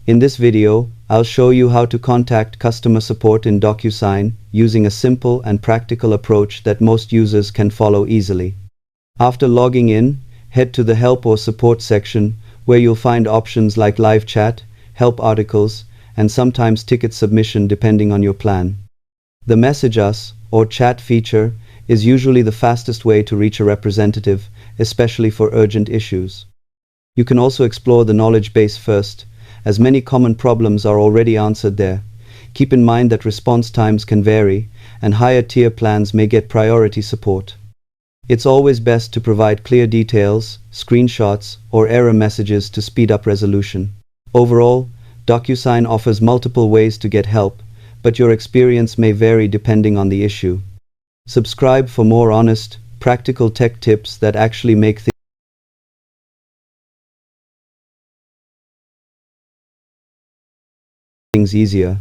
In this video, I'll show you how to contact customer support in Docusign using a simple and practical approach that most users can follow easily. After logging in, head to the Help or Support section where you'll find options like live chat, help articles, and sometimes ticket submission depending on your plan. The Message Us or chat feature is usually the fastest way to reach a representative, especially for urgent issues. You can also explore the knowledge base first, as many common problems are already answered there. Keep in mind that response times can vary, and higher tier plans may get priority support. It's always best to provide clear details, screenshots, or error messages to speed up resolution. Overall, Docusign offers multiple ways to get help, but your experience may vary depending on the issue. Subscribe for more honest, practical tech tips that actually make things easier.